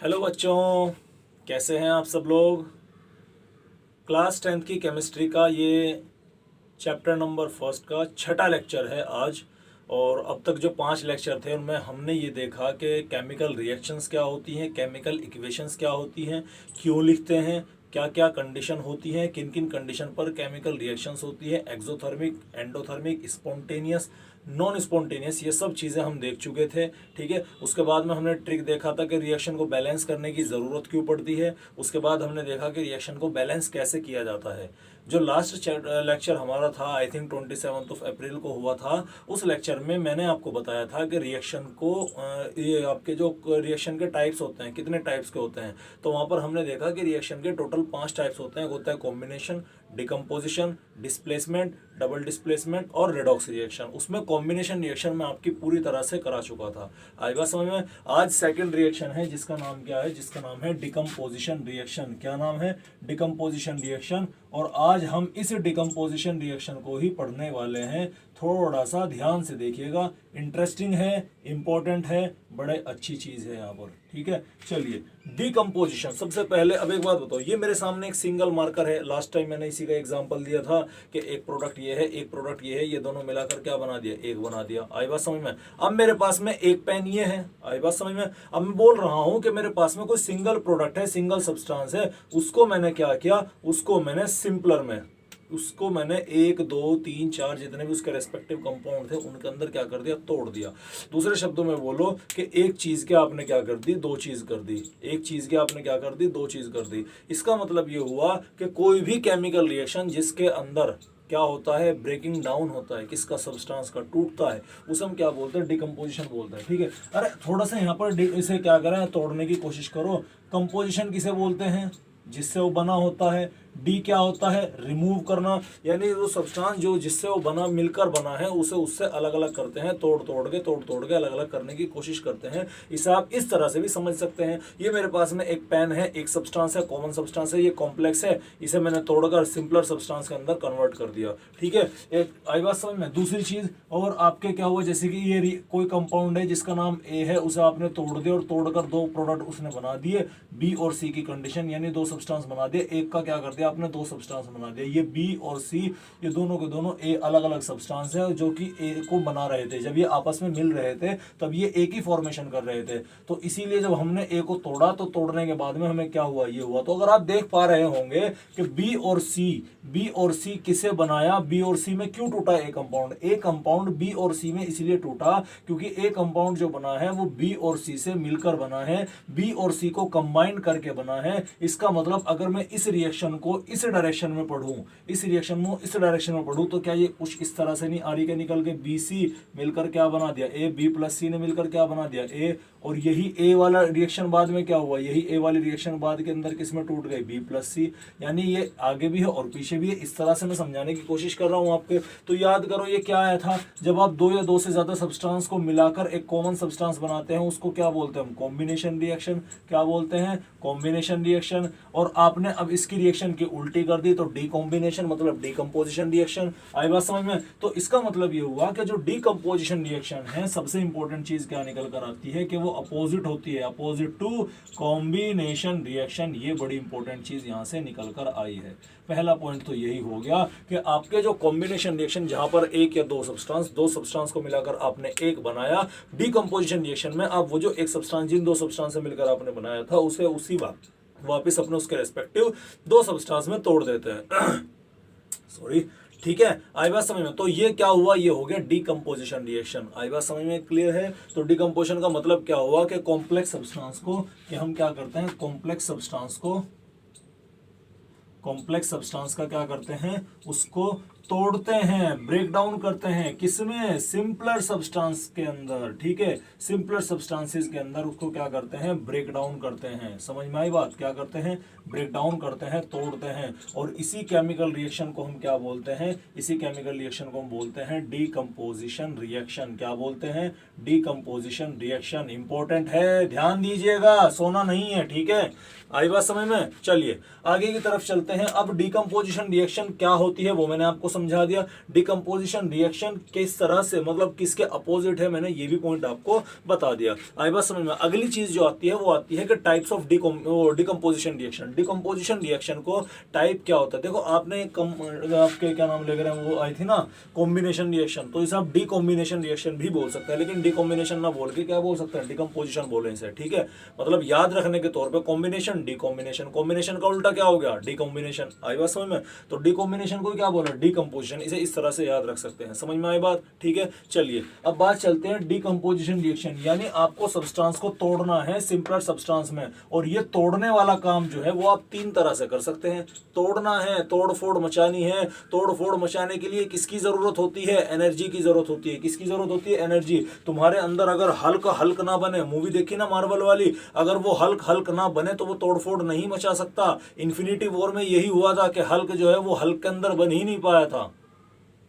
Hello बच्चों, कैसे हैं आप सब लोग। क्लास 10th की केमिस्ट्री का ये चैप्टर नंबर फर्स्ट का छठा लेक्चर है आज। और अब तक जो 5 लेक्चर थे उनमें हमने ये देखा कि केमिकल रिएक्शंस क्या होती हैं, केमिकल इक्वेशंस क्या होती हैं, क्यों लिखते हैं, क्या क्या कंडीशन होती हैं, किन किन कंडीशन पर केमिकल रिएक्शंस होती है, exothermic, endothermic, spontaneous, non spontaneous, ये सब चीज़ें हम देख चुके थे। ठीक है, उसके बाद में हमने ट्रिक देखा था कि रिएक्शन को बैलेंस करने की ज़रूरत क्यों पड़ती है। उसके बाद हमने देखा कि रिएक्शन को बैलेंस कैसे किया जाता है। जो लास्ट लेक्चर हमारा था, आई थिंक 27 अप्रैल को हुआ था, उस लेक्चर में मैंने आपको बताया था कि रिएक्शन को ये आपके जो रिएक्शन के टाइप्स होते हैं, कितने टाइप्स के होते हैं। तो वहाँ पर हमने देखा कि रिएक्शन के टोटल 5 टाइप्स होते हैं। होता है combination, decomposition, displacement, double displacement और रेडॉक्स रिएक्शन। उसमें कॉम्बिनेशन रिएक्शन में आपकी पूरी तरह से करा चुका था। आई बात समझ में। आज सेकंड रिएक्शन है जिसका नाम क्या है, जिसका नाम है डिकम्पोजिशन रिएक्शन। क्या नाम है? Decomposition reaction. और आज हम इस डिकम्पोजिशन रिएक्शन को ही पढ़ने वाले हैं। थोड़ा सा ध्यान से देखिएगा, इंटरेस्टिंग है, इंपॉर्टेंट है, बड़े अच्छी चीज है यहाँ पर। ठीक है, चलिए डिकम्पोजिशन। सबसे पहले अब एक बात बताओ, ये मेरे सामने एक सिंगल मार्कर है। लास्ट टाइम मैंने इसी का एग्जांपल दिया था कि एक प्रोडक्ट ये है, एक प्रोडक्ट ये है, ये दोनों मिलाकर क्या बना दिया? एक बना दिया। आई बात समझ में। अब मेरे पास में एक पेन ये है। आई बात समझ में। अब मैं बोल रहा हूं कि मेरे पास में कोई सिंगल प्रोडक्ट है, सिंगल सब्सटेंस है, उसको मैंने क्या किया, उसको मैंने सिंपलर में, उसको मैंने 1 2 3 4 जितने भी उसके रेस्पेक्टिव कंपाउंड थे उनके अंदर क्या कर दिया? तोड़ दिया। दूसरे शब्दों में बोलो कि एक चीज के आपने क्या कर दी? 2 चीज कर दी। एक चीज के आपने क्या कर दी? 2 चीज कर दी। इसका मतलब ये हुआ कि कोई भी केमिकल रिएक्शन जिसके अंदर क्या होता है? ब्रेकिंग डाउन होता है, किसका? सब्सटेंस का, टूटता है, उसे हम क्या बोलते हैं? डिकम्पोजिशन बोलते हैं। ठीक है। अरे थोड़ा सा यहाँ पर इसे क्या करें, तोड़ने की कोशिश करो। कंपोजिशन किसे बोलते हैं? जिससे वो बना होता है। डी क्या होता है? रिमूव करना, यानी वो सब्सटेंस जो जिससे वो बना, मिलकर बना है, उसे उससे अलग अलग करते हैं, तोड़ तोड़ के अलग अलग करने की कोशिश करते हैं। इसे आप इस तरह से भी समझ सकते हैं। ये मेरे पास में एक पेन है, एक सब्सटेंस है, कॉमन सब्सटेंस है, ये कॉम्प्लेक्स है, इसे मैंने तोड़कर सिंपलर सब्सटेंस के अंदर कन्वर्ट कर दिया। ठीक है, एक आई बात समझ में। दूसरी चीज और आपके क्या हुआ, जैसे कि ये कोई कंपाउंड है जिसका नाम ए है, उसे आपने तोड़ दिया और तोड़कर 2 प्रोडक्ट उसने बना दिए, बी और सी की कंडीशन, यानी 2 सब्सटेंस बना दिए। एक का क्या कर दिया आपने? 2 सब्सटेंस बना दिया। ये बी और सी, ये दोनों के दोनों ए अलग अलग सब्सटेंस है जो कि ए को बना रहे थे। जब ये आपस में मिल रहे थे तब ये एक ही फॉर्मेशन कर रहे थे। तो इसीलिए जब हमने ए को तोड़ा तो तोड़ने के बाद में हमें क्या हुआ? ये हुआ। तो अगर आप देख पा रहे होंगे कि बी और सी किसे बनाया? बी और सी में क्यों टूटा A compound? A compound B और सी में इसलिए टूटा क्योंकि ए कंपाउंड जो बना है वो बी और सी से मिलकर बना है, बी और सी को कंबाइन करके बना है। इसका मतलब अगर मैं इस रिएक्शन को इस डायरेक्शन में पढ़ूं, इस रिएक्शन को इस डायरेक्शन में पढ़ूं, तो क्या ये कुछ इस तरह से नहीं आ रही के निकल के बी सी मिलकर क्या बना दिया? ए। बी प्लस सी ने मिलकर क्या बना दिया? ए। और यही ए वाला रिएक्शन बाद में क्या हुआ? यही ए वाली रिएक्शन बाद के अंदर किसमें टूट गई? बी प्लस सी। यानी ये आगे भी है और पीछे भी है। इस तरह से मैं समझाने की कोशिश कर रहा हूं आपके। तो याद करो ये क्या आया था, जब आप 2 या 2 से ज्यादा सब्सटेंस को मिलाकर एक कॉमन सब्सटेंस बनाते हैं, उसको क्या बोलते हैं हम? Combination reaction. क्या बोलते हैं? Combination reaction. और आपने अब इसकी रिएक्शन की उल्टी कर दी तो डीकॉम्बिनेशन, मतलब डीकम्पोजिशन रिएक्शन। आई बात समझ में। तो इसका मतलब ये हुआ कि जो डीकम्पोजिशन रिएक्शन है, सबसे इंपॉर्टेंट चीज क्या निकल कर आती है कि वो अपोजिट होती है, अपोजिट टू कॉम्बिनेशन रिएक्शन। ये बड़ी इंपॉर्टेंट चीज यहां से निकल कर आई है। पहला पॉइंट तो यही हो गया कि आपके जो कॉम्बिनेशन रिएक्शन, जहां पर एक या 2 सब्सटेंस को मिलाकर आपने एक बनाया, डीकम्पोजिशन रिएक्शन में आप वो जो एक सब्सटेंस, जिन 2 सब्सटेंस से मिलकर आपने बनाया था, उसे उसी बात वापस अपने उसके रेस्पेक्टिव 2 सब्सटेंस में तोड़ देते हैं। सॉरी। ठीक है, आई बात समझ में। तो ये क्या हुआ? ये हो गया डीकम्पोजिशन रिएक्शन। आई बात समझ में, क्लियर है। तो डीकम्पोजिशन का मतलब क्या हुआ कि कॉम्प्लेक्स सब्सटेंस को, कि हम क्या करते हैं? कॉम्प्लेक्स सब्सटेंस का क्या करते हैं? उसको तोड़ते हैं, ब्रेक डाउन करते हैं। किसमें? सिंपलर सब्सटेंस के अंदर। ठीक है, सिंपलर सब्सटेंसेस के अंदर उसको क्या करते हैं? ब्रेक डाउन करते हैं। समझ में आई बात? क्या करते हैं? ब्रेक डाउन करते हैं, तोड़ते हैं। और इसी केमिकल रिएक्शन को हम क्या बोलते हैं? इसी केमिकल रिएक्शन को हम बोलते हैं डीकम्पोजिशन रिएक्शन। क्या बोलते हैं? Decomposition reaction. इंपॉर्टेंट है, ध्यान दीजिएगा, सोना नहीं है। ठीक है, आई बात समझ में। चलिए आगे की तरफ चलते हैं। अब डिकम्पोजिशन रिएक्शन क्या होती है वो मैंने आपको समझा दिया। डिकम्पोजिशन रिएक्शन किस तरह से, मतलब किसके अपोजिट है, मैंने ये भी पॉइंट आपको बता दिया। आई बात समझ में। अगली चीज जो आती है वो आती है कि types of decomposition reaction. Decomposition reaction को टाइप क्या होता है, देखो आपने आपके क्या नाम ले रहे हैं वो आई थी ना कॉम्बिनेशन रिएक्शन, तो इसे आप डिकॉम्बिनेशन रिएक्शन भी बोल सकते हैं, लेकिन डिकॉम्बिनेशन ना बोल के क्या बोल सकते हैं, डिकम्पोजिशन बोले इसे, ठीक है। मतलब याद रखने के तौर पे कॉम्बिनेशन डिकॉम्बिनेशन, कॉम्बिनेशन का उल्टा क्या हो गया, डिकॉम्बिनेशन। आई बात समझ में। तो डिकॉम्बिनेशन को क्या बोला, डिकम्पोजिशन। इसे इस तरह से याद रख सकते हैं। समझ में आई बात, ठीक है। चलिए अब बात चलते हैं डिकम्पोजिशन रिएक्शन, यानी आपको सब्सटेंस को तोड़ना है सिंपलर सब्सटेंस में, और ये तोड़ने वाला काम जो है वो आप तीन तरह से कर सकते हैं। तोड़ना है, तोड़ फोड़ मचानी है। तोड़ फोड़ मचाने के लिए किसकी जरूरत होती है, एनर्जी की जरूरत होती है। किसकी जरूरत होती है, एनर्जी। तुम्हारे अंदर अगर हल्क हल्क ना बने, मूवी देखी ना मार्वल वाली, अगर वो हल्क हल्क ना बने तो वो तोड़फोड़ नहीं मचा सकता। इन्फिनिटी वॉर में यही हुआ था कि हल्क जो है वो हल्क के अंदर बन ही नहीं पाया था।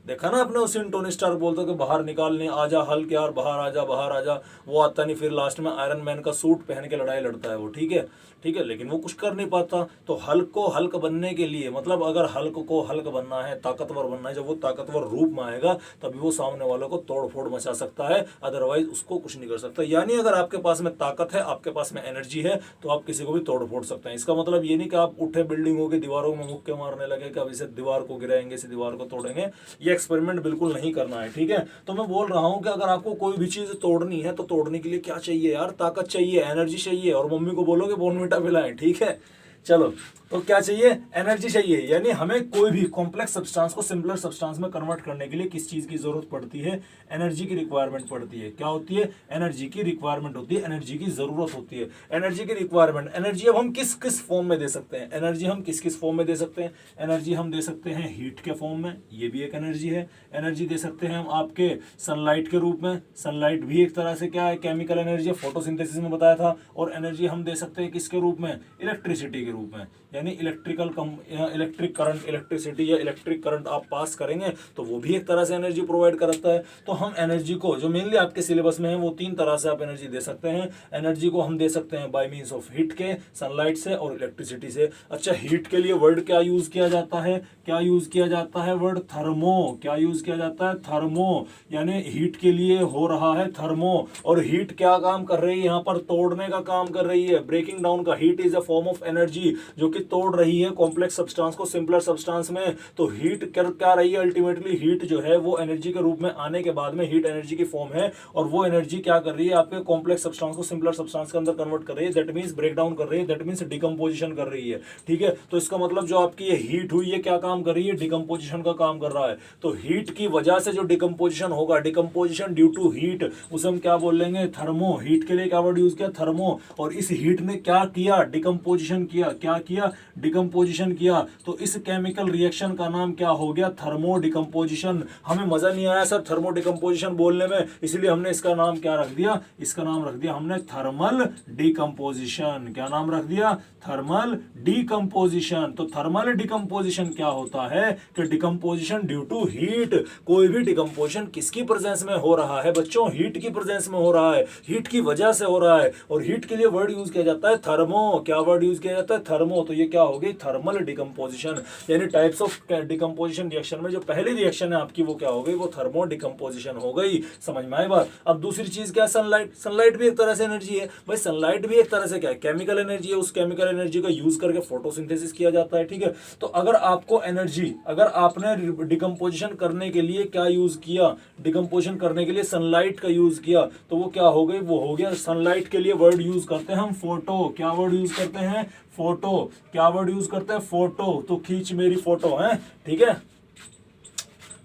देखा ना आपने, उस टोनी स्टार बोलता कि बाहर निकालने आजा हल्क यार, बाहर आजा बाहर आजा, वो आता नहीं, फिर लास्ट में आयरन मैन का सूट पहन के लड़ाई लड़ता है वो, ठीक है ठीक है, लेकिन वो कुछ कर नहीं पाता। तो हल्क को हल्क बनने के लिए, मतलब अगर हल्क को हल्क बनना है, ताकतवर बनना है, जब वो ताकतवर रूप में आएगा तभी वो सामने वालों को तोड़ फोड़ मचा सकता है, अदरवाइज उसको कुछ नहीं कर सकता। यानी अगर आपके पास में ताकत है, आपके पास में एनर्जी है, तो आप किसी को भी तोड़ फोड़ सकते हैं। इसका मतलब ये नहीं कि आप उठे बिल्डिंगों की दीवारों में मुक्के मारने लगे कि अब इसे दीवार को गिराएंगे, इसे दीवार को तोड़ेंगे। ये एक्सपेरिमेंट बिल्कुल नहीं करना है, ठीक है। तो मैं बोल रहा हूं कि अगर आपको कोई भी चीज तोड़नी है तो तोड़ने के लिए क्या चाहिए यार, ताकत चाहिए, एनर्जी चाहिए, और मम्मी को बोलोगे बोर्नविटा पिलाएं, ठीक है। चलो, तो क्या चाहिए, एनर्जी चाहिए। यानी हमें कोई भी कॉम्प्लेक्स सब्सटेंस को सिंपलर सब्सटेंस में कन्वर्ट करने के लिए किस चीज की जरूरत पड़ती है, एनर्जी की रिक्वायरमेंट पड़ती है। क्या होती है, एनर्जी की रिक्वायरमेंट होती है, एनर्जी की जरूरत होती है। एनर्जी की रिक्वायरमेंट, एनर्जी अब हम किस किस फॉर्म में दे सकते हैं, एनर्जी हम किस किस फॉर्म में दे सकते हैं। एनर्जी हम दे सकते हैं हीट के फॉर्म में, ये भी एक एनर्जी है। एनर्जी दे सकते हैं हम आपके सनलाइट के रूप में, सनलाइट भी एक तरह से क्या है, केमिकल एनर्जी, फोटोसिंथेसिस में बताया था। और एनर्जी हम दे सकते हैं किसके रूप में, इलेक्ट्रिसिटी के रूप में, यानी इलेक्ट्रिक करंट, इलेक्ट्रिसिटी या इलेक्ट्रिक करंट आप पास करेंगे तो वो भी एक तरह से एनर्जी प्रोवाइड करता है। तो हम एनर्जी को, जो मेनली आपके सिलेबस में है, वो तीन तरह से आप एनर्जी दे सकते हैं। एनर्जी को हम दे सकते हैं बाय मींस ऑफ हीट के, सनलाइट से और इलेक्ट्रिसिटी से। अच्छा, हीट के लिए वर्ड क्या यूज किया जाता है, क्या यूज किया जाता है वर्ड, थर्मो। क्या यूज किया जाता है, थर्मो। यानी हीट के लिए हो रहा है थर्मो। और हीट क्या काम कर रही है यहाँ पर, तोड़ने का काम कर रही है, ब्रेकिंग डाउन का। Heat is a form of energy जो कि तोड़ रही है कॉम्प्लेक्स सब्सटेंस को सिंपलर सब्सटेंस में। तो हीट कर क्या रही है, अल्टीमेटली हीट जो है वो एनर्जी के रूप में आने के बाद में हीट एनर्जी की फॉर्म है, और वो एनर्जी क्या कर रही है, आपके कॉम्प्लेक्स सब्सटेंस को सिंपलर सब्सटेंस के अंदर कन्वर्ट कर रही है। दैट मींस ब्रेक डाउन कर रही है, दैट मींस डिकम्पोजिशन कर रही है, ठीक है। तो इसका मतलब जो आपकी ये हीट हुई है क्या काम कर रही है, डिकम्पोजिशन का काम कर रहा है। तो हीट की वजह से जो डिकम्पोजिशन होगा, डिकम्पोजिशन ड्यू टू हीट, उसे हम क्या बोल लेंगे, थर्मो। हीट के लिए क्या वर्ड यूज किया, थर्मो। और इस हीट ने क्या किया, डिकम्पोजिशन किया। क्या किया, डिकम्पोजिशन किया। तो इस केमिकल रिएक्शन का नाम क्या हो गया, थर्मो डिकम्पोजिशन। हमें मजा नहीं आया सर थर्मो डिकम्पोजिशन बोलने में, इसलिए हमने इसका नाम क्या रख दिया, इसका नाम रख दिया हमने थर्मल डिकम्पोजिशन। क्या नाम रख दिया, थर्मल डिकम्पोजिशन। तो थर्मल डिकम्पोजिशन क्या होता है कि डिकम्पोजिशन ड्यू टू हीट। कोई भी डिकम्पोजिशन किसकी प्रेजेंस में हो रहा है बच्चों, हीट की प्रेजेंस में हो रहा है, हीट की वजह से हो रहा है। और हीट के लिए वर्ड यूज किया जाता है थर्मो। क्या वर्ड यूज किया जाता है, थर्मो। तो ये क्या हो गई, थर्मल डिकम्पोजिशन। यानी टाइप्स ऑफ डिकम्पोजिशन रिएक्शन में जो पहली रिएक्शन है आपकी वो क्या हो गई, वो थर्मो डिकम्पोजिशन हो गई। समझ में आई बात। अब दूसरी चीज क्या है, सनलाइट। सनलाइट भी एक तरह से एनर्जी है भाई, सनलाइट भी एक तरह से क्या है, केमिकल एनर्जी है। उस केमिकल एनर्जी का यूज करके फोटोसिंथेसिस किया जाता है, ठीक है। तो अगर आपको एनर्जी, अगर आपने डिकम्पोजिशन करने के लिए क्या यूज किया, डिकम्पोजिशन करने के लिए सनलाइट का यूज किया, तो वो क्या हो गई, वो हो गया सनलाइट के लिए वर्ड यूज करते हैं हम फोटो। क्या वर्ड यूज करते हैं, फोटो। क्या वर्ड यूज करते हैं, फोटो। तो खींच मेरी फोटो है, ठीक है।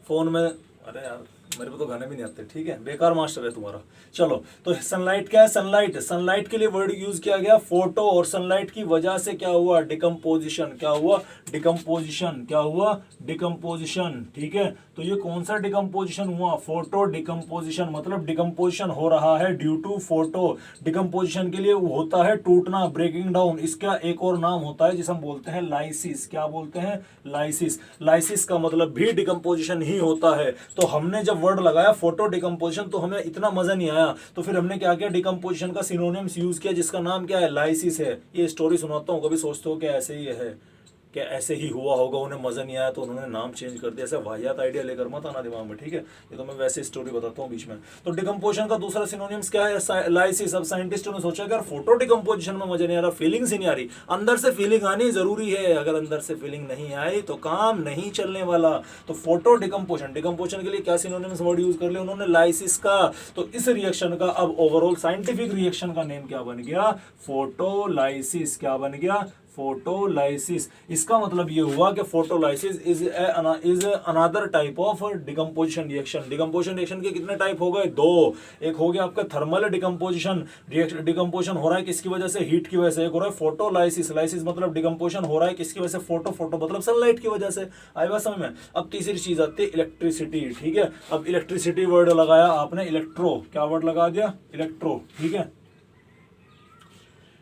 फोन में, अरे यार मेरे को तो गाने भी नहीं आते, ठीक है, बेकार मास्टर है तुम्हारा। चलो, तो सनलाइट क्या है, सनलाइट। सनलाइट के लिए वर्ड यूज किया गया फोटो, और सनलाइट की वजह से क्या हुआ, डिकम्पोजिशन। क्या हुआ, डिकम्पोजिशन। क्या हुआ, डिकम्पोजिशन, ठीक है। तो ये कौन सा डिकम्पोजिशन हुआ, फोटो डिकम्पोजिशन। मतलब डिकम्पोजिशन हो रहा है ड्यू टू फोटो। डिकम्पोजिशन के लिए होता है टूटना, ब्रेकिंग डाउन। इसका एक और नाम होता है जिसे हम बोलते हैं लाइसिस। क्या बोलते हैं, लाइसिस। लाइसिस का मतलब भी डिकम्पोजिशन ही होता है। तो हमने जब वर्ड लगाया फोटो डिकम्पोजिशन तो हमें इतना मजा नहीं आया, तो फिर हमने क्या किया, डिकम्पोजिशन का सिनोनिम्स यूज किया जिसका नाम क्या है, लाइसिस है। ये स्टोरी सुनाता हूँ, कभी सोचते हो कि ऐसे ही है, क्या ऐसे ही हुआ होगा, उन्हें मज़ा नहीं आया तो उन्होंने नाम चेंज कर दिया। ऐसे वाहियात आइडिया लेकर मत आना दिमाग में, ठीक है। ये तो मैं वैसे स्टोरी बताता हूँ बीच में। तो डिकम्पोजिशन का दूसरा सिनोनिम्स क्या है, लाइसिस। अब साइंटिस्टों ने सोचा कि यार फोटो डिकम्पोजिशन में मजा नहीं आ रहा, फीलिंग्स ही नहीं आ रही। अंदर से फीलिंग आनी जरूरी है, अगर अंदर से फीलिंग नहीं आई तो काम नहीं चलने वाला। तो फोटो डिकम्पोजिशन, डिकम्पोजिशन के लिए क्या सिनोनिम्स वर्ड यूज कर लिया उन्होंने, लाइसिस का। तो इस रिएक्शन का अब ओवरऑल साइंटिफिक रिएक्शन का नेम क्या बन गया, फोटोलाइसिस। क्या बन गया, फोटोलाइसिस। इसका मतलब ये हुआ कि photolysis is another type of decomposition reaction. Decomposition reaction के कितने टाइप हो गए, दो। एक हो गया आपका थर्मल डिकम्पोजिशन रिएक्शन, डिकम्पोजिशन हो रहा है किसकी वजह से, हीट की वजह से। एक हो रहा है फोटोलाइसिस, लाइसिस मतलब डिकम्पोजिशन हो रहा है किसकी वजह से, फोटो मतलब सनलाइट की वजह से। आई बात समझ में। अब तीसरी चीज आती है इलेक्ट्रिसिटी, ठीक है। अब इलेक्ट्रिसिटी वर्ड लगाया आपने, इलेक्ट्रो, क्या वर्ड लगा दिया, इलेक्ट्रो, ठीक है।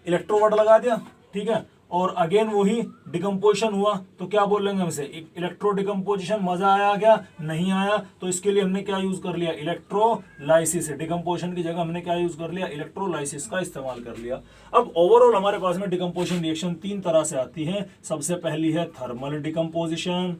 इलेक्ट्रो वर्ड लगा दिया, ठीक है। और अगेन वही डिकम्पोजिशन हुआ तो क्या बोल लेंगे हमसे, इलेक्ट्रो डिकम्पोजिशन। मजा आया क्या, नहीं आया, तो इसके लिए हमने क्या यूज कर लिया, इलेक्ट्रोलाइसिस। डिकम्पोजिशन की जगह हमने क्या यूज कर लिया, इलेक्ट्रोलाइसिस का इस्तेमाल कर लिया। अब ओवरऑल हमारे पास में डिकम्पोजिशन रिएक्शन तीन तरह से आती है। सबसे पहली है थर्मल डिकम्पोजिशन।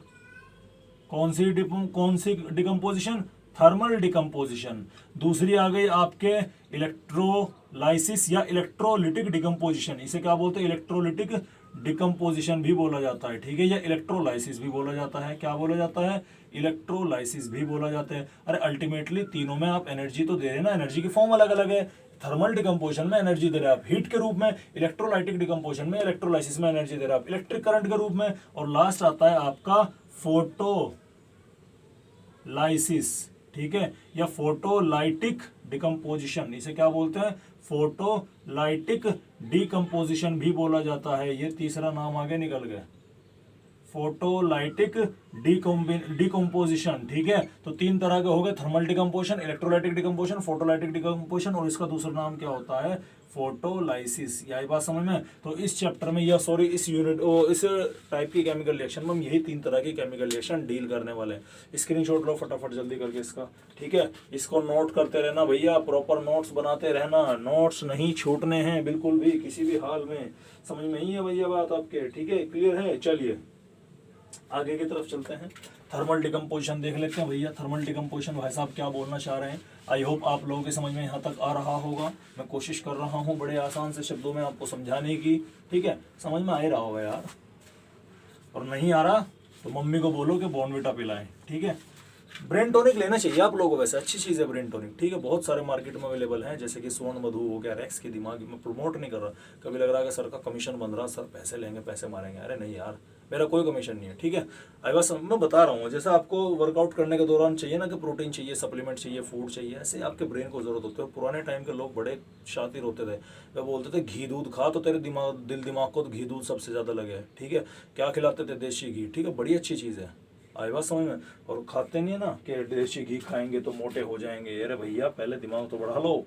कौन सी डिकम्पोजिशन, थर्मल डिकम्पोजिशन। दूसरी आ गई आपके इलेक्ट्रोलाइसिस या इलेक्ट्रोलिटिक डिकम्पोजिशन। इसे क्या बोलते हैं, इलेक्ट्रोलिटिक डिकम्पोजिशन भी बोला जाता है, ठीक है। या इलेक्ट्रोलाइसिस भी बोला जाता है। क्या बोला जाता है, इलेक्ट्रोलाइसिस भी बोला जाता है। अरे अल्टीमेटली तीनों में आप एनर्जी तो दे रहे हैं ना, एनर्जी की फॉर्म अलग अलग है। थर्मल डिकम्पोजिशन में एनर्जी दे रहे हैं आप हीट के रूप में, इलेक्ट्रोलाइटिक डिकम्पोजिशन में, इलेक्ट्रोलाइसिस में एनर्जी दे रहे हैं आप इलेक्ट्रिक करंट के रूप में। और लास्ट आता है आपका फोटो लाइसिस, ठीक है, या फोटोलाइटिक डिकम्पोजिशन। इसे क्या बोलते हैं, फोटोलाइटिक डिकम्पोजिशन भी बोला जाता है। ये तीसरा नाम आगे निकल गया, फोटोलाइटिक डिकम्पोजिशन, ठीक है। तो तीन तरह के हो गए, thermal decomposition, electrolytic decomposition, photolytic decomposition, और इसका दूसरा नाम क्या होता है, फोटोलाइसिस। यही बात समझ में। तो इस चैप्टर में, या सॉरी इस यूनिट इस टाइप की केमिकल रिएक्शन में हम यही तीन तरह की केमिकल रिएक्शन डील करने वाले हैं। स्क्रीनशॉट लो फटाफट जल्दी करके इसका, ठीक है। इसको नोट करते रहना भैया, प्रॉपर नोट्स बनाते रहना, नोट्स नहीं छूटने हैं बिल्कुल भी किसी भी हाल में। समझ में ही है भैया बात आपके, ठीक है, क्लियर है। चलिए आगे की तरफ चलते हैं। थर्मल डिकम्पोजिशन देख लेते हैं भैया। थर्मल डिकम्पोजिशन भाई साहब क्या बोलना चाह रहे हैं, आई होप आप लोगों के समझ में यहाँ तक आ रहा होगा। मैं कोशिश कर रहा हूँ बड़े आसान से शब्दों में आपको समझाने की, ठीक है। समझ में आ ही रहा होगा यार, और नहीं आ रहा तो मम्मी को बोलो कि बॉर्नविटा पिलाएं, ठीक है। ब्रेन टॉनिक लेना चाहिए आप लोगों को, वैसे अच्छी चीज़ है ब्रेन टॉनिक, ठीक है। बहुत सारे मार्केट में अवेलेबल हैं, जैसे कि स्वर्ण मधु हो गया, रेक्स की दिमाग में प्रमोट नहीं कर रहा। कभी लग रहा है कि सर का कमीशन बन रहा, सर पैसे लेंगे पैसे मारेंगे, अरे नहीं यार, मेरा कोई कमीशन नहीं है, ठीक है। आई बस मैं बता रहा हूँ, जैसे आपको वर्कआउट करने के दौरान चाहिए ना कि प्रोटीन चाहिए, सप्लीमेंट चाहिए, फूड चाहिए, ऐसे आपके ब्रेन को जरूरत होती है। पुराने टाइम के लोग बड़े शातिर होते थे, वे बोलते थे घी दूध खा तो तेरे दिल दिमाग को तो घी दूध सबसे ज़्यादा लगे, ठीक है। क्या खिलाते थे, देसी घी, ठीक है, बड़ी अच्छी चीज़ है। आई बात समझ में। और खाते नहीं है ना कि देसी घी खाएंगे तो मोटे हो जाएंगे, अरे भैया पहले दिमाग तो बढ़ा लो,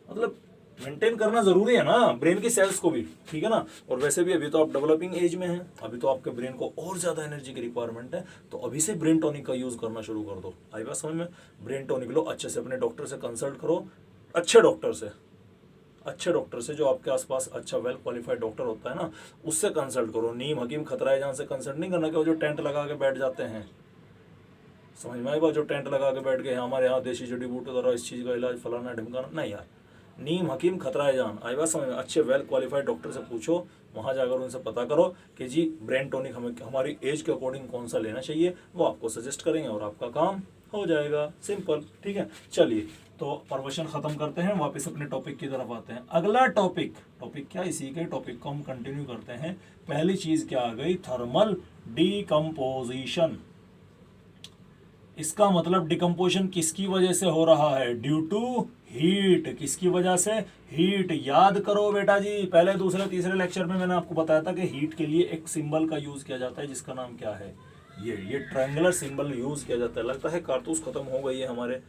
मतलब मेंटेन करना जरूरी है ना ब्रेन की सेल्स को भी, ठीक है ना। और वैसे भी अभी तो आप डेवलपिंग एज में हैं, अभी तो आपके ब्रेन को और ज्यादा एनर्जी की रिक्वायरमेंट है, तो अभी से ब्रेन टॉनिक का यूज करना शुरू कर दो। आई बात समझ में। ब्रेन टॉनिक लो, अच्छे से अपने डॉक्टर से कंसल्ट करो, अच्छे डॉक्टर से जो आपके आसपास अच्छा वेल क्वालिफाइड डॉक्टर होता है ना, उससे कंसल्ट करो। नीम हकीम खतरा जहां से कंसल्ट नहीं करना, कि वो जो टेंट लगा के बैठ जाते हैं, समझ में आएगा, जो टेंट लगा के बैठ गए हमारे यहाँ देसी जड़ी बूटी द्वारा इस चीज़ का इलाज फलाना ढिमकाना, नहीं यार। नीम हकीम खतरा जान, आई बात समझ में। अच्छे वेल क्वालिफाइड डॉक्टर से पूछो, वहाँ जाकर उनसे पता करो कि जी ब्रेन टॉनिक हमें हमारी एज के अकॉर्डिंग कौन सा लेना चाहिए, वो आपको सजेस्ट करेंगे और आपका काम हो जाएगा, सिंपल, ठीक है। चलिए तो प्रवचन खत्म करते हैं, वापस अपने टॉपिक की तरफ आते हैं। अगला टॉपिक क्या, इसी के टॉपिक को हम कंटिन्यू करते हैं। पहली चीज क्या आ गई, थर्मल डिकम्पोजिशन। इसका मतलब डिकम्पोजिशन किसकी वजह से हो रहा है, ड्यू टू हीट। किसकी वजह से, हीट। याद करो बेटा जी, पहले दूसरे तीसरे लेक्चर में मैंने आपको बताया था कि हीट के लिए एक सिंबल का यूज किया जाता है, जिसका नाम क्या है, ये ट्रायंगुलर सिंबल यूज किया जाता है। लगता है कारतूस खत्म हो गई है हमारे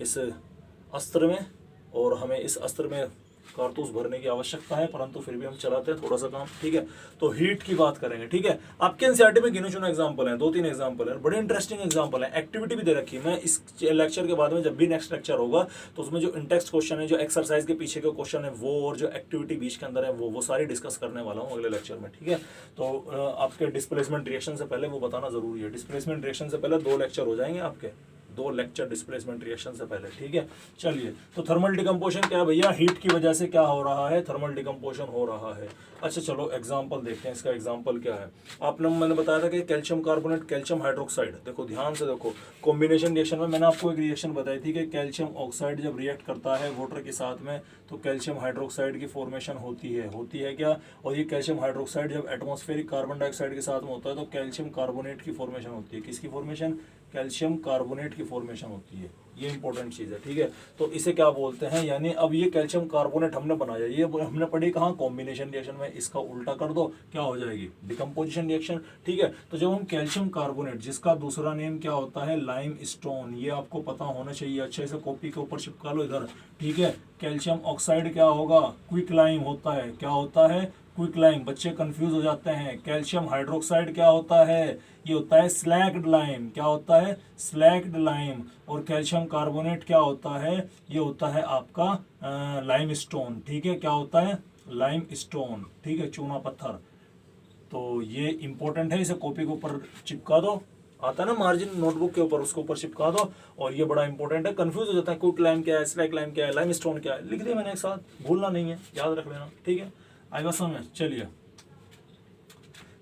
इस अस्त्र में, और हमें इस अस्त्र में कारतूस भरने की आवश्यकता है, परंतु फिर भी हम चलाते हैं थोड़ा सा काम, ठीक है। तो हीट की बात करेंगे, ठीक है। आपके एनसीईआरटी में गिने चुने एग्जाम्पल हैं, 2-3 एग्जाम्पल है, बड़े इंटरेस्टिंग एग्जाम्पल है। एक्टिविटी भी दे रखी है। मैं इस लेक्चर के बाद में जब भी नेक्स्ट लेक्चर होगा तो उसमें जो इंटेक्स्ट क्वेश्चन है, जो एक्सरसाइज के पीछे के क्वेश्चन है वो, और जो एक्टिविटी बीच के अंदर है वो सारी डिस्कस करने वाला हूँ अगले लेक्चर में, ठीक है। तो आपके डिस्प्लेसमेंट रिएक्शन से पहले वो बताना जरूरी है। डिस्प्लेसमेंट रिएक्शन से पहले 2 लेक्चर हो जाएंगे आपके, 2 लेक्चर डिस्प्लेसमेंट रिएक्शन से पहले, ठीक है। चलिए, तो थर्मल डिकम्पोजिशन क्या है भैया, हीट की वजह से क्या हो रहा है, थर्मल डिकम्पोजिशन हो रहा है। अच्छा चलो एग्जांपल देखते हैं, इसका एग्जांपल क्या है। आपने, मैंने बताया था कि कैल्शियम कार्बोनेट, कैल्शियम हाइड्रोक्साइड, देखो ध्यान से देखो, कॉम्बिनेशन रिएक्शन में मैंने आपको एक रिएक्शन बताई थी कि कैल्शियम ऑक्साइड जब रिएक्ट करता है वाटर के साथ में तो कैल्शियम हाइड्रोक्साइड की फॉर्मेशन होती है क्या, और ये कैल्शियम हाइड्रोक्साइड जब एटमॉस्फेरिक कार्बन डाइऑक्साइड के साथ में होता है तो कैल्शियम कार्बोनेट की फॉर्मेशन होती है। किसकी फॉर्मेशन, कैल्शियम कार्बोनेट की फॉर्मेशन होती है। ये इंपॉर्टेंट चीज है, ठीक है। तो इसे क्या बोलते हैं, यानी अब ये कैल्शियम कार्बोनेट हमने बनाया, ये हमने पढ़ी कहाँ, कॉम्बिनेशन रिएक्शन में। इसका उल्टा कर दो, क्या हो जाएगी, डिकम्पोजिशन रिएक्शन, ठीक है। तो जब हम कैल्शियम कार्बोनेट, जिसका दूसरा नेम क्या होता है, लाइम स्टोन, ये आपको पता होना चाहिए, अच्छे से कॉपी के ऊपर चिपका लो इधर, ठीक है। कैल्शियम ऑक्साइड क्या होगा, क्विक लाइम होता है, क्या होता है, क्विक लाइम। बच्चे कंफ्यूज हो जाते हैं। कैल्शियम हाइड्रोक्साइड क्या होता है, ये होता है स्लैग्ड लाइम, क्या होता है, स्लैग्ड लाइम। और कैल्शियम कार्बोनेट क्या होता है, ये होता है आपका लाइम स्टोन, ठीक है। क्या होता है, लाइम स्टोन, ठीक है, चूना पत्थर। तो ये इंपॉर्टेंट है, इसे कॉपी के ऊपर चिपका दो, आता है ना मार्जिन नोटबुक के ऊपर, उसके ऊपर चिपका दो। और ये बड़ा इंपॉर्टेंट है, कंफ्यूज हो जाता है, क्विक लाइम क्या है, स्लैग लाइम क्या है, लाइम स्टोन क्या है, लिख दिया मैंने एक साथ, भूलना नहीं है, याद रख लेना, ठीक है। आएगा समझ। चलिए,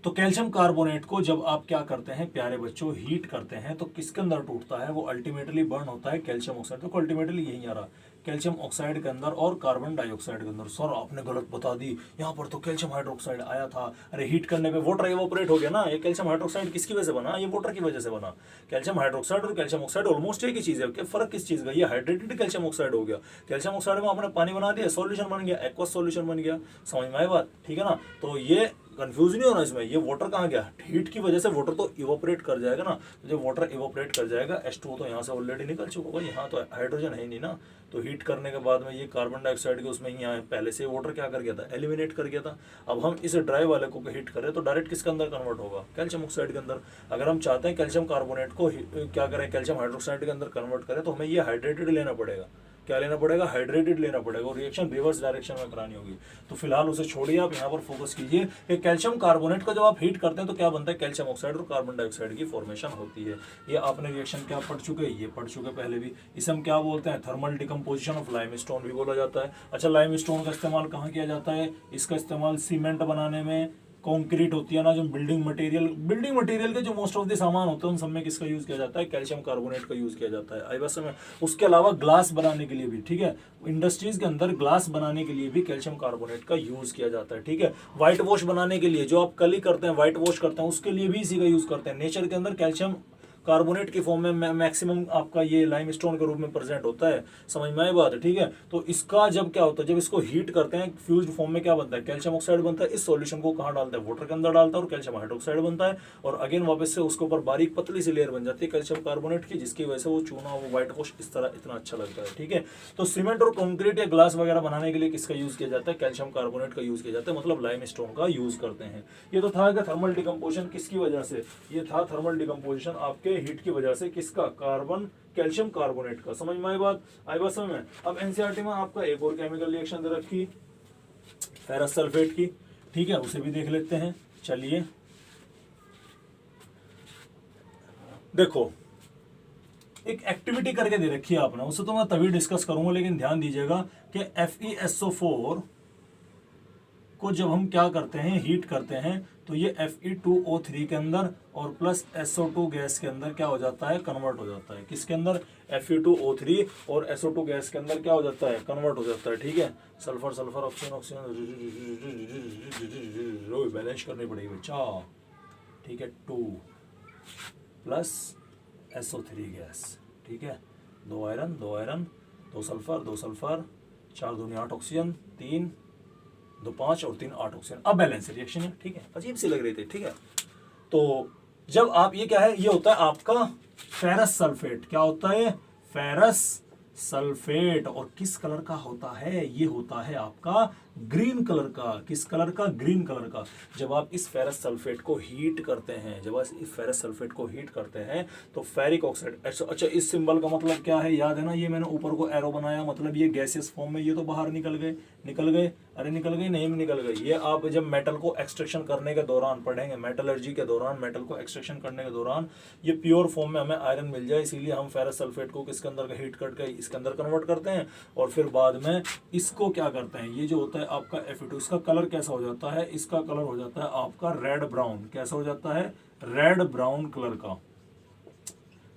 तो कैल्शियम कार्बोनेट को जब आप क्या करते हैं प्यारे बच्चों, हीट करते हैं तो किसके अंदर टूटता है, वो अल्टीमेटली बर्न होता है कैल्शियम ऑक्साइड। तो अल्टीमेटली यही आ रहा, कैल्शियम ऑक्साइड के अंदर और कार्बन डाइऑक्साइड के अंदर। सर आपने गलत बता दी, यहाँ पर तो कैल्शियम हाइड्रोक्साइड आया था। अरे हीट करने पे वाटर इवोपरेट हो गया ना। ये कैल्शियम हाइड्रोक्साइड किसकी वजह से बना, ये वाटर की वजह से बना। कैल्शियम हाइड्रोक्साइड और कैल्शियम ऑक्साइड ऑलमोस्ट एक ही चीज है, क्या फर्क किस चीज का, ये हाइड्रेटेड कैल्शियम ऑक्साइड हो गया। कैल्शियम ऑक्साइड में आपने पानी बना दिया, सॉल्यूशन बन गया, एक्वस सॉल्यूशन बन गया। समझ में आई बात, ठीक है ना। तो ये कंफ्यूज नहीं होना इसमें, ये वाटर कहाँ गया, हीट की वजह से वाटर तो इवोपरेट कर जाएगा ना। तो जब वाटर इवोपरेट कर जाएगा, H2O तो यहाँ से ऑलरेडी निकल चुका होगा, यहाँ तो हाइड्रोजन है ही नहीं ना। तो हीट करने के बाद में ये कार्बन डाइऑक्साइड के उसमें यहाँ पहले से वाटर क्या कर गया था, एलिमिनेट कर गया था। अब हम इस ड्राई वाले को हीट करें तो डायरेक्ट किसके अंदर कन्वर्ट होगा, कैल्शियम ऑक्साइड के अंदर। अगर हम चाहते हैं कैल्शियम कार्बोनेट को क्या करें, कैल्शियम हाइड्रोक्साइड के अंदर कन्वर्ट करें, तो हमें ये हाइड्रेटेड लेना पड़ेगा। क्या लेना पड़ेगा, हाइड्रेटेड लेना पड़ेगा, और रिएक्शन रिवर्स डायरेक्शन में करानी होगी। तो फिलहाल उसे छोड़िए, आप यहाँ पर फोकस कीजिए कि कैल्शियम कार्बोनेट को जब आप हीट करते हैं तो क्या बनता है, कैल्शियम ऑक्साइड और कार्बन डाइऑक्साइड की फॉर्मेशन होती है। ये आपने रिएक्शन क्या पढ़ चुके हैं, ये पढ़ चुके पहले भी। इसे हम क्या बोलते हैं, thermal decomposition of lime stone भी बोला जाता है। अच्छा, लाइम स्टोन का इस्तेमाल कहाँ किया जाता है, इसका इस्तेमाल सीमेंट बनाने में, कंक्रीट होती है ना जो बिल्डिंग मटेरियल के जो मोस्ट ऑफ द सामान होते हैं उन सब में किसका यूज किया जाता है, कैल्शियम कार्बोनेट का यूज किया जाता है। आई बस में उसके अलावा ग्लास बनाने के लिए भी, ठीक है, इंडस्ट्रीज के अंदर ग्लास बनाने के लिए भी कैल्शियम कार्बोनेट का यूज किया जाता है, ठीक है। व्हाइट वॉश बनाने के लिए, जो आप कली करते हैं, व्हाइट वॉश करते हैं, उसके लिए भी इसी का यूज करते हैं। नेचर के अंदर कैल्शियम कार्बोनेट की फॉर्म में मैक्सिमम आपका ये लाइमस्टोन के रूप में प्रेजेंट होता है। समझ में आई बात है, ठीक है। तो इसका जब क्या होता है, जब इसको हीट करते हैं फ्यूज्ड फॉर्म में क्या बनता है, कैल्शियम ऑक्साइड बनता है। इस सॉल्यूशन को कहाँ डालता है, वाटर के अंदर डालता है और कैल्शियम हाइड्रोक्साइड बनता है। और अगेन वापस से उसके ऊपर बारीक पतली सी लेयर बन जाती है कैल्शियम कार्बोनेट की, जिसकी वजह से वो चूना, वो व्हाइट वॉश इस तरह इतना अच्छा लगता है, ठीक है। तो सीमेंट और कंक्रीट या ग्लास वगैरह बनाने के लिए किसका यूज किया जाता है, कैल्शियम कार्बोनेट का यूज किया जाता है, मतलब लाइमस्टोन का यूज करते हैं। ये तो था कि थर्मल डिकम्पोजिशन किसकी वजह से, ये था थर्मल डिकम्पोजिशन आपके हीट की वजह से, किसका, कार्बन कैल्शियम कार्बोनेट का। समझ में आई बात, आई बात समझ में। अब एनसीईआरटी में आपका एक और केमिकल रिएक्शन दे रखी, फेरस सल्फेट की, ठीक है, उसे भी देख लेते हैं। चलिए देखो, एक एक्टिविटी करके दे रखी है आपने, उसे तो मैं तभी डिस्कस करूंगा, लेकिन ध्यान दीजिएगा कि FeSO4 को जब हम क्या करते हैं, हीट करते हैं, तो ये Fe2O3 के अंदर और प्लस SO2 गैस के अंदर क्या हो जाता है, कन्वर्ट हो जाता है। किसके अंदर, Fe2O3 और SO2 गैस के अंदर क्या हो जाता है, कन्वर्ट हो जाता है, ठीक है। Sulphur sulphur oxygen oxygen balance करनी पड़ेगी बच्चा, ठीक है। 2 प्लस SO3 गैस, ठीक है, 2 आयरन 2 आयरन 2 सल्फर 2 सल्फर, 4 दूनी 8 ऑक्सीजन, 3 2 5 और 3 8 ऑक्सीजन। अब बैलेंस रिएक्शन है, ठीक है, अजीब सी लग रही थी, ठीक है। तो जब आप ये क्या है, ये होता है आपका फेरस सल्फेट। क्या होता है, फेरस सल्फेट। और किस कलर का होता है? ये होता है आपका ग्रीन कलर का। किस कलर का? ग्रीन कलर का। जब आप इस फेरस सल्फेट को हीट करते हैं, जब आप इस फेरस सल्फेट को हीट करते हैं तो फेरिक ऑक्साइड, अच्छा इस सिंबल का मतलब क्या है? याद है ना, ये मैंने ऊपर को एरो बनाया, मतलब ये गैसियस फॉर्म में, ये तो बाहर निकल गए, निकल गए, अरे निकल गई नहीं, निकल गई। ये आप जब मेटल को एक्सट्रैक्शन करने के दौरान पढ़ेंगे, मेटलर्जी के दौरान, मेटल को एक्सट्रैक्शन करने के दौरान ये प्योर फॉर्म में हमें आयरन मिल जाए, इसीलिए हम फेरस सल्फेट को किसके अंदर हीट करके इसके अंदर कन्वर्ट करते हैं, और फिर बाद में इसको क्या करते हैं, ये जो होता है आपका Fe2, इसका कलर कैसा हो जाता है? इसका कलर हो जाता है आपका रेड ब्राउन। कैसा हो जाता है? रेड ब्राउन कलर का।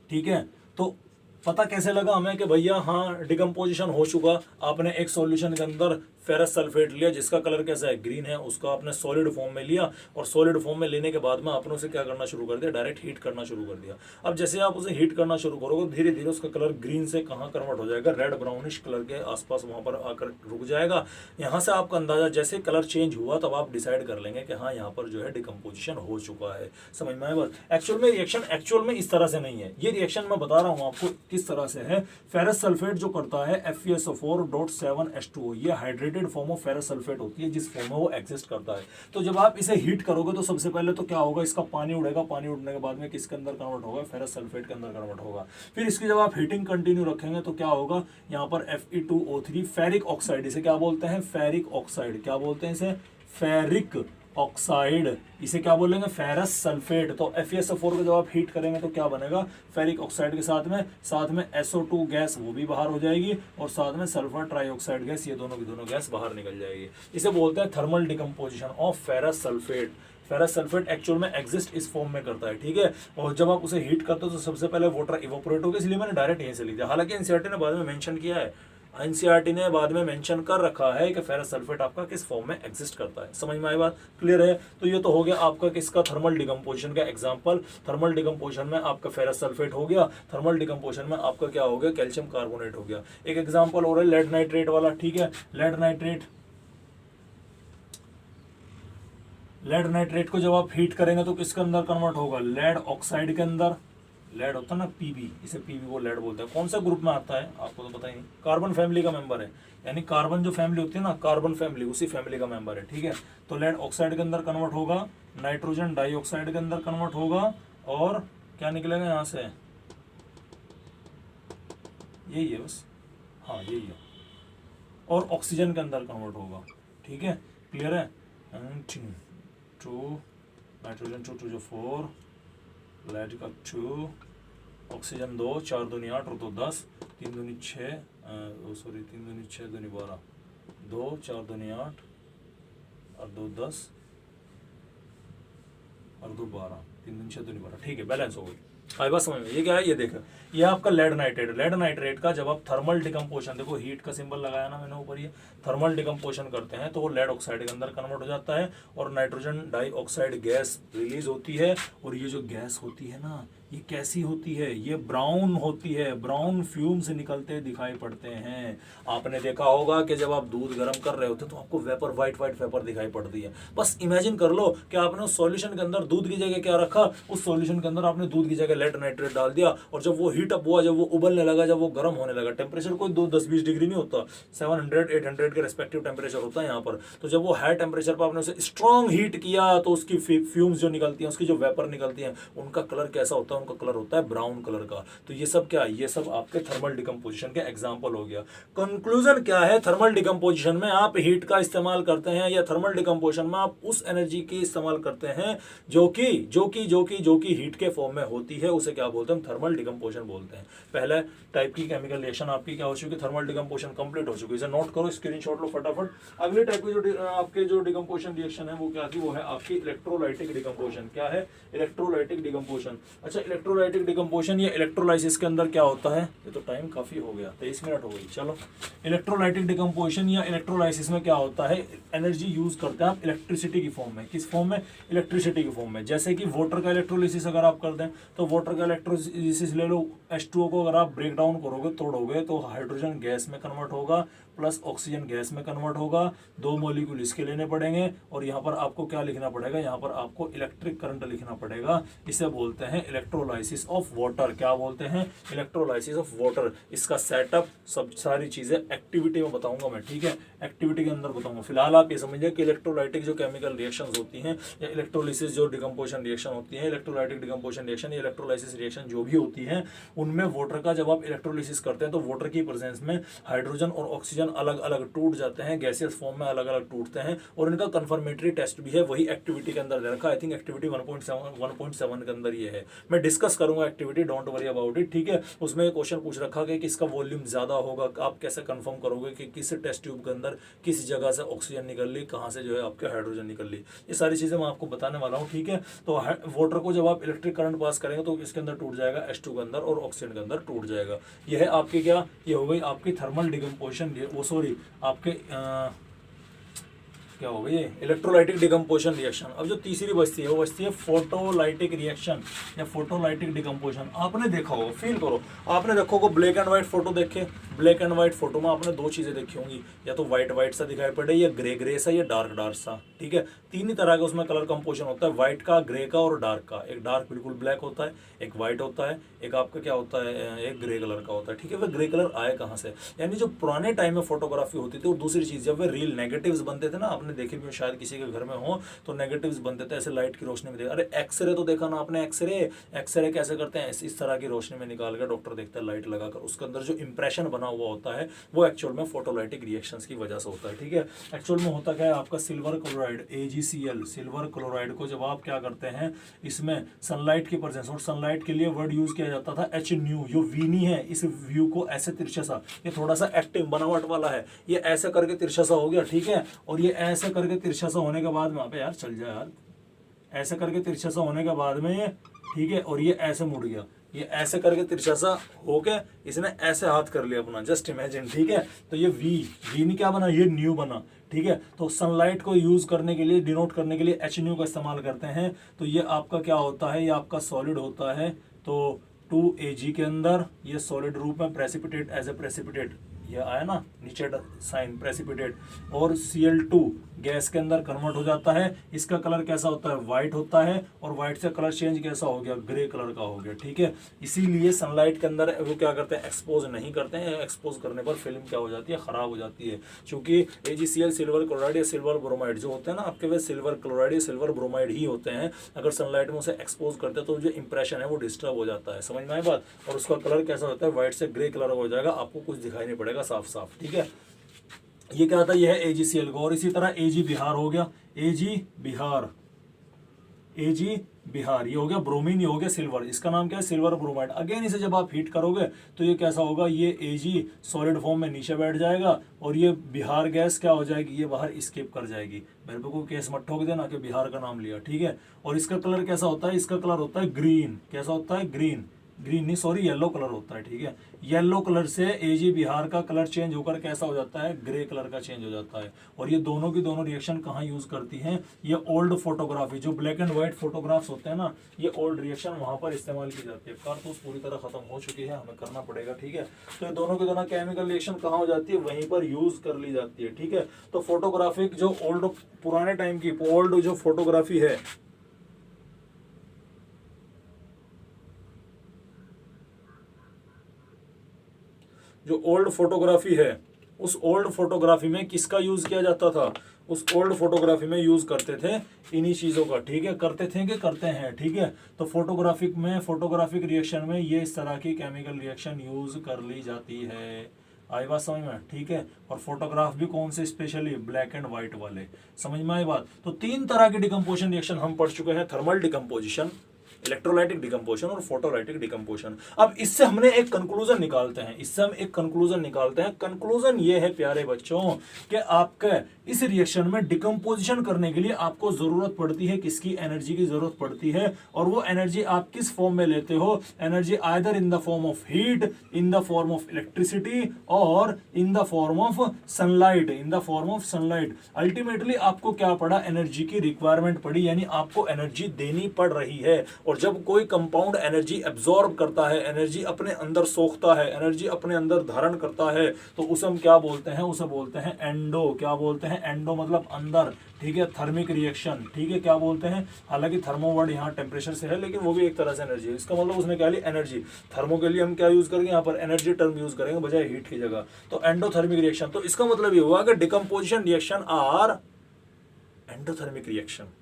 ठीक है, तो पता कैसे लगा हमें कि भैया हाँ डिकम्पोजिशन हो चुका? आपने एक सॉल्यूशन के अंदर फेरस सल्फेट लिया जिसका कलर कैसा है? ग्रीन है, उसका आपने सॉलिड फॉर्म में लिया, और सॉलिड फॉर्म में लेने के बाद में आपने उसे क्या करना शुरू कर दिया? डायरेक्ट हीट करना शुरू कर दिया। अब जैसे आप उसे हीट करना शुरू करोगे, धीरे धीरे उसका कलर ग्रीन से कहाँ कन्वर्ट हो जाएगा? रेड ब्राउनिश कलर के आसपास वहां पर आकर रुक जाएगा। यहाँ से आपका अंदाजा, जैसे कलर चेंज हुआ तब आप डिसाइड कर लेंगे कि हाँ यहाँ पर जो है डिकम्पोजिशन हो चुका है। समझ में आया बात? एक्चुअल में रिएक्शन एक्चुअल में इस तरह से नहीं है। ये रिएक्शन मैं बता रहा हूँ आपको किस तरह से है। फेरस सल्फेट जो करता है FeSO4.7H2O, ये hydrated form of ferrous sulphate होती है जिस फॉर्म में वो एग्जिस्ट करता है। तो जब आप इसे हीट करोगे तो सबसे पहले तो क्या होगा? इसका पानी उड़ेगा, पानी उड़ने के बाद में किसके अंदर कन्वर्ट होगा? फेरस सल्फेट के अंदर कन्वर्ट होगा। फिर इसकी जब आप हीटिंग कंटिन्यू रखेंगे तो क्या होगा? यहाँ पर Fe2O3 फेरिक ऑक्साइड, इसे क्या बोलते हैं? Ferric oxide. क्या बोलते हैं इसे? Ferric oxide. इसे क्या बोलेंगे? Ferrous sulphate. तो FeSO4 को जब आप हीट करेंगे तो क्या बनेगा? फेरिक ऑक्साइड के साथ में SO2 गैस वो भी बाहर हो जाएगी, और साथ में सल्फर ट्राइऑक्साइड गैस, ये दोनों की दोनों गैस बाहर निकल जाएगी। इसे बोलते हैं thermal decomposition of ferrous sulphate. Ferrous sulphate actual में एग्जिस्ट इस फॉर्म में करता है। ठीक है, और जब आप उसे हीट करते हो तो सबसे पहले वाटर इवोपोरेट होगा, इसलिए मैंने डायरेक्ट यहीं से लिख दिया। हालांकि एनसीईआरटी ने बाद में मेंशन किया है, एनसीईआरटी ने बाद में मेंशन कर रखा है कि फेरस सल्फेट आपका किस फॉर्म में एग्जिस्ट करता है। समझ में आई बात? क्लियर है? तो ये तो हो गया आपका किसका? थर्मल डिकम्पोजिशन का एग्जांपल। थर्मल डिकम्पोजिशन में आपका फेरस सल्फेट हो गया, थर्मल डिकम्पोजिशन में आपका क्या हो गया? कैल्शियम कार्बोनेट हो गया। एक एग्जांपल और है लेड नाइट्रेट वाला। ठीक है, लेड नाइट्रेट को जब आप हीट करेंगे तो किसके अंदर कन्वर्ट होगा? लेड ऑक्साइड के अंदर। लेड होता है ना Pb, इसे Pb को लेड बोलते हैं। कौन सा ग्रुप में आता है आपको तो पता ही नहीं, कार्बन फैमिली का मेंबर है, यानी कार्बन जो फैमिली होती है ना, कार्बन फैमिली, उसी फैमिली का मेंबर है। ठीक है, तो लेड ऑक्साइड के अंदर कन्वर्ट होगा, नाइट्रोजन डाइऑक्साइड के अंदर कन्वर्ट होगा, और क्या निकलेगा यहाँ से? यही है बस, हाँ यही है, और ऑक्सीजन के अंदर कन्वर्ट होगा। ठीक है, क्लियर है? 2 नाइट्रोजन 2 जो 4, लेड का 2, ऑक्सीजन 2, 4 दूनी 8 और 2 10, 3 दूनी 6, 3 दूनी 6 दूनी 12, 2 4 दूनी 8 और 2 10 और 2 12, 3 दूनी 6 दूनी 12। ठीक है, बैलेंस हो गई। आई बात समझ में? ये क्या है? ये देखो, ये आपका लेड नाइट्रेट। लेड नाइट्रेट का जब आप थर्मल डिकम्पोजिशन, देखो हीट का सिंबल लगाया ना मैंने ऊपर, ये थर्मल डिकम्पोजिशन करते हैं तो वो लेड ऑक्साइड के अंदर कन्वर्ट हो जाता है, और नाइट्रोजन डाइऑक्साइड गैस रिलीज होती है। और ये जो गैस होती है ना, ये कैसी होती है? ये ब्राउन होती है, ब्राउन फ्यूम्स निकलते दिखाई पड़ते हैं। आपने देखा होगा कि जब आप दूध गर्म कर रहे होते तो आपको वेपर, व्हाइट वेपर दिखाई पड़ती है। बस इमेजिन कर लो कि आपने उस सॉल्यूशन के अंदर दूध की जगह क्या रखा? उस सॉल्यूशन के अंदर आपने दूध की जगह लेड नाइट्रेट डाल दिया, और जब वो हीट अप हुआ, जब वो उबलने लगा, जब वो गर्म होने लगा, टेम्परेचर कोई 10-20 डिग्री नहीं होता, 700-800 के रेस्पेक्टिव टेम्परेचर होता है यहाँ पर। तो जब वो हाई टेम्परेचर पर आपने उसे स्ट्रॉन्ग हीट किया तो उसकी फ्यूम्स जो निकलती हैं, उसकी जो वेपर निकलती हैं, उनका कलर कैसा होता है? उनका कलर होता है ब्राउन कलर का। तो ये सब क्या? ये सब आपके थर्मल डिकम्पोजिशन के एग्जांपल हो गया। कंक्लूजन क्या है? थर्मल डिकम्पोजिशन में आप हीट का इस्तेमाल करते हैं, या थर्मल डिकम्पोजिशन में आप उस एनर्जी की इस्तेमाल करते हैं जो कि हीट के फॉर्म में होती है, उसे क्या बोलते हैं? थर्मल डिकम्पोजिशन बोलते हैं। पहले टाइप की केमिकल रिएक्शन आपकी क्या हो चुकी है? थर्मल डिकम्पोजिशन कंप्लीट हो चुकी है। इसे नोट करो, स्क्रीनशॉट लो फटाफट। अगले टाइप की जो आपके जो डिकम्पोजिशन रिएक्शन है वो क्या थी? वो है आपकी इलेक्ट्रोलाइटिक डिकम्पोजिशन। क्या है? Electrolytic decomposition. अच्छा, इलेक्ट्रोलाइटिक डिकम्पोजिशन या इलेक्ट्रोलाइसिस के अंदर क्या होता है? ये तो टाइम काफी हो गया, 23 मिनट हो गई। चलो, इलेक्ट्रोलाइटिक डिकम्पोजिशन या इलेक्ट्रोलाइसिस में क्या होता है? एनर्जी यूज करते हैं आप इलेक्ट्रिसिटी की फॉर्म में। किस फॉर्म में? इलेक्ट्रिसिटी की फॉर्म में। जैसे कि वाटर का इलेक्ट्रोलिसिस अगर आप कर दें तो वाटर का इलेक्ट्रोलिसिस ले लो, H2O को अगर आप ब्रेक डाउन करोगे, तोड़ोगे, तो हाइड्रोजन गैस में कन्वर्ट होगा, प्लस ऑक्सीजन गैस में कन्वर्ट होगा, 2 मॉलिक्यूल इसके लेने पड़ेंगे और यहाँ पर आपको क्या लिखना पड़ेगा, यहाँ पर आपको इलेक्ट्रिक करंट लिखना पड़ेगा। इसे बोलते हैं इलेक्ट्रोलाइसिस ऑफ वाटर। क्या बोलते हैं? Electrolysis of water. इसका सेटअप सब सारी चीजें एक्टिविटी में बताऊंगा मैं, ठीक है, एक्टिविटी के अंदर बताऊंगा। फिलहाल आप ये समझिए कि इलेक्ट्रोलाइटिक जो केमिकल रिएक्शंस होती हैं या इलेक्ट्रोलिसिस जो डिकम्पोजिशन रिएक्शन होती है, इलेक्ट्रोलाइटिक डिकम्पोजिशन रिएक्शन या इलेक्ट्रोलाइसिस रिएक्शन जो भी होती है, उनमें वाटर का जब आप इलेक्ट्रोलिसिस करते हैं तो वाटर की प्रेजेंस में हाइड्रोजन और ऑक्सीजन अलग अलग टूट जाते हैं, गैसियस फॉर्म में अलग अलग टूटते हैं और इनका कंफर्मेटरी टेस्ट भी है, वही एक्टिविटी के अंदर दे रखा है। आई थिंक एक्टिविटी 1.7 के अंदर ये है। मैं डिस्कस करूंगा activity, don't worry about it, ठीक है। उसमें क्वेश्चन पूछ रखा कि किसका वॉल्यूम ज्यादा होगा, आप कैसे कंफर्म करोगे कि किस टेस्ट ट्यूब के अंदर किस जगह से ऑक्सीजन निकल ली, कहाँ से जो है आपके हाइड्रोजन निकल ली। ये सारी चीजें मैं आपको बताने वाला हूँ, ठीक है। तो वाटर को जब आप इलेक्ट्रिक करंट पास करेंगे तो इसके अंदर टूट जाएगा, H2 के अंदर और ऑक्सीजन के अंदर टूट जाएगा। यह है आपकी क्या, ये हो गई आपकी थर्मल डिकम्पोजिशन, वो सॉरी आपके क्या हो गई इलेक्ट्रोलाइटिक डिकम्पोजिशन रिएक्शन। अब जो तीसरी बचती है वो बचती है फोटोलाइटिक रिएक्शन या फोटोलाइटिक डिकम्पोजिशन। आपने देखा होगा, फील करो, आपने देखो को ब्लैक एंड व्हाइट फोटो देखे, ब्लैक एंड व्हाइट फोटो में आपने दो चीजें देखी होंगी, या तो व्हाइट व्हाइट सा दिखाई पड़े या ग्रे ग्रे सा या डार्क डार्क सा, ठीक है। तीन ही तरह का उसमें कलर कंपोजिशन होता है, व्हाइट का, ग्रे का और डार्क का। एक डार्क बिल्कुल ब्लैक होता है, एक व्हाइट होता है, एक आपका क्या होता है, एक ग्रे कलर का होता है, ठीक है। वह ग्रे कलर आए कहाँ से, यानी जो पुराने टाइम में फोटोग्राफी होती थी। और दूसरी चीज जब वे रील नेगेटिव्स बनते थे ना, आपने देखे भी शायद किसी के घर में हो, तो नेगेटिव्स बनते थे ऐसे लाइट की रोशनी में। देखा, अरे एक्सरे तो देखा ना आपने, एक्सरे कैसे करते हैं, इस तरह की रोशनी में निकाल कर डॉक्टर देखता है लाइट लगाकर, उसके अंदर जो इंप्रेशन बना हुआ होता है वो एक्चुअल में फोटोलाइटिक रिएक्शंस की वजह से होता है, ठीक है। एक्चुअल में होता क्या है, आपका silver chloride AgCl, silver chloride को जब आप क्या करते हैं, इसमें सनलाइट की प्रेजेंस, और सनलाइट के लिए वर्ड यूज किया जाता था HNu, जो वीनी है, इस व्यू को ऐसे तिरछा सा, ये थोड़ा सा एक्टिव बनावट वाला है, ये ऐसे करके तिरछा सा हो गया, ठीक है। और ये ऐसे करके तिरछा सा होने के बाद में, पे यार चल जाए यार, ऐसे करके तिरछा सा होने के बाद में ये, ठीक है, और ये ऐसे मुड़ गया, ये ऐसे करके तिरछा सा हो के इसने ऐसे हाथ कर लिया अपना, जस्ट इमेजिन, ठीक है। तो ये वी नहीं क्या बना, ये न्यू बना, ठीक है। तो सनलाइट को यूज करने के लिए, डिनोट करने के लिए HNu का इस्तेमाल करते हैं। तो ये आपका क्या होता है, ये आपका सॉलिड होता है। तो 2Ag के अंदर ये सॉलिड रूप में प्रेसिपिटेट, एज ए प्रेसिपिटेट, ये आया ना नीचे साइन प्रेसिपिटेट, और Cl2 गैस के अंदर कन्वर्ट हो जाता है। इसका कलर कैसा होता है, व्हाइट होता है, और व्हाइट से कलर चेंज कैसा हो गया, ग्रे कलर का हो गया, ठीक है। इसीलिए सनलाइट के अंदर वो क्या करते हैं, एक्सपोज नहीं करते हैं। एक्सपोज करने पर फिल्म क्या हो जाती है, खराब हो जाती है। क्योंकि AgCl सिल्वर क्लोराइड या सिल्वर ब्रोमाइड जो होते हैं ना आपके, वे सिल्वर क्लोराइड या सिल्वर ब्रोमाइड ही होते हैं। अगर सनलाइट में उसे एक्सपोज करते हैं तो जो इंप्रेशन है वो डिस्टर्ब हो जाता है, समझ में आई बात। और उसका कलर कैसा होता है, व्हाइट से ग्रे कलर हो जाएगा, आपको कुछ दिखाई नहीं पड़ेगा साफ साफ, ठीक है। ये क्या था, ये है AgCl को। और इसी तरह Ag बिहार हो गया, Ag बिहार, ये हो गया ब्रोमीन, ये हो गया सिल्वर, इसका नाम क्या है, सिल्वर ब्रोमाइड। अगेन इसे जब आप हीट करोगे तो ये कैसा होगा, ये Ag सॉलिड फॉर्म में नीचे बैठ जाएगा, और ये बिहार गैस क्या हो जाएगी, ये बाहर स्केप कर जाएगी। मेरे को केस मत ठोक देना कि बिहार का नाम लिया, ठीक है। और इसका कलर कैसा होता है, इसका कलर होता है ग्रीन, कैसा होता है, ग्रीन नहीं सॉरी येलो कलर होता है, ठीक है। येलो कलर से Ag बिहार का कलर चेंज होकर कैसा हो जाता है, ग्रे कलर का चेंज हो जाता है। और ये दोनों की दोनों रिएक्शन कहाँ यूज करती हैं, ये ओल्ड फोटोग्राफी, जो ब्लैक एंड व्हाइट फोटोग्राफ्स होते हैं ना, ये ओल्ड रिएक्शन वहां पर इस्तेमाल की जाती है। कारतूस पूरी तरह खत्म हो चुकी है, हमें करना पड़ेगा, ठीक है। तो ये दोनों की दोनों केमिकल रिएक्शन कहाँ हो जाती है, वहीं पर यूज कर ली जाती है, ठीक है। तो फोटोग्राफिक जो ओल्ड पुराने टाइम की ओल्ड जो फोटोग्राफी है, जो ओल्ड फोटोग्राफी है, उस ओल्ड फोटोग्राफी में किसका यूज किया जाता था, उस ओल्ड फोटोग्राफी में यूज करते थे इन्हीं चीजों का, ठीक है। करते थे कि करते हैं, ठीक है। तो फोटोग्राफिक रिएक्शन में ये इस तरह की केमिकल रिएक्शन यूज कर ली जाती है। आई बात समझ में, ठीक है। और फोटोग्राफ भी कौन से, स्पेशली ब्लैक एंड व्हाइट वाले, समझ में आई बात। तो तीन तरह की डिकम्पोजिशन रिएक्शन हम पढ़ चुके हैं, थर्मल डिकम्पोजिशन, इलेक्ट्रोलाइटिक डिकम्पोजिशन और फोटोलाइटिक डिकम्पोजिशन। अब इससे हमने एक कंक्लूजन निकालते हैं, कंक्लूजन ये है प्यारे बच्चों कि आपके इस रिएक्शन में डिकम्पोजिशन करने के लिए आपको जरूरत पड़ती है किसकी, एनर्जी की जरूरत पड़ती है। और वो एनर्जी आप किस फॉर्म में लेते हो, energy either in the form of heat, in the form of electricity, और in the form of sunlight. Ultimately आपको क्या पड़ा, एनर्जी की रिक्वायरमेंट पड़ी, यानी आपको एनर्जी देनी पड़ रही है। और और जब कोई कंपाउंड एनर्जी एब्जॉर्ब करता है, एनर्जी अपने अंदर सोखता है, एनर्जी अपने अंदर धारण करता है, तो उसे हम क्या बोलते हैं? उसे बोलते हैं एंडो। क्या बोलते हैं? एंडो मतलब अंदर, ठीक है, थर्मिक रिएक्शन, ठीक है, क्या बोलते हैं? हालांकि थर्मो वर्ड यहाँ टेम्परेचर से है, लेकिन वो भी एक तरह से एनर्जी है। इसका मतलब उसने क्या लिया? एनर्जी। थर्मो के लिए हम क्या यूज करेंगे? यहाँ पर एनर्जी टर्म यूज करेंगे बजाय हीट की जगह। तो एंडोथर्मिक रिएक्शन, तो इसका मतलब ये हुआ कि decomposition reaction are endothermic reaction,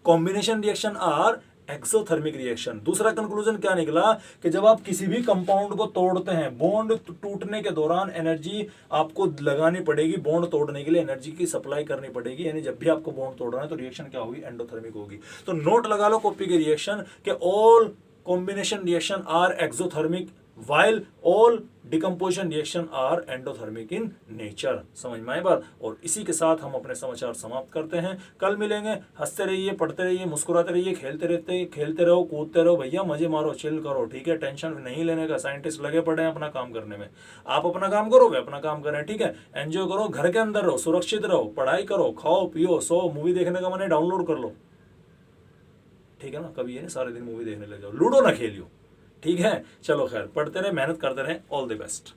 combination reaction are exothermic reaction. दूसरा कंक्लूजन क्या निकला कि जब आप किसी भी कंपाउंड को तोड़ते हैं, बॉन्ड टूटने के दौरान एनर्जी आपको लगानी पड़ेगी, बॉन्ड तोड़ने के लिए एनर्जी की सप्लाई करनी पड़ेगी, यानी जब भी आपको बॉन्ड तोड़ना है तो रिएक्शन क्या होगी? एंडोथर्मिक होगी। तो नोट लगा लो कॉपी के रिएक्शन के all combination reaction are exothermic while all decomposition reaction are endothermic in nature। समझ में आई बात? और इसी के साथ हम अपने समाचार समाप्त करते हैं। कल मिलेंगे। हंसते रहिए, पढ़ते रहिए, मुस्कुराते रहिए, खेलते रहो, कूदते रहो भैया, मजे मारो, चिल करो, ठीक है, टेंशन नहीं लेने का। साइंटिस्ट लगे पड़े हैं अपना काम करने में, आप अपना काम करो, वे अपना काम करें, ठीक है। एंजॉय करो, घर के अंदर रहो, सुरक्षित रहो, पढ़ाई करो, खाओ पियो, सो, मूवी देखने का मन है डाउनलोड कर लो, ठीक है ना। कभी ये नहीं सारे दिन मूवी देखने लग जाओ, लूडो ना खेलियो, ठीक है। चलो खैर, पढ़ते रहे, मेहनत करते रहे, ऑल द बेस्ट।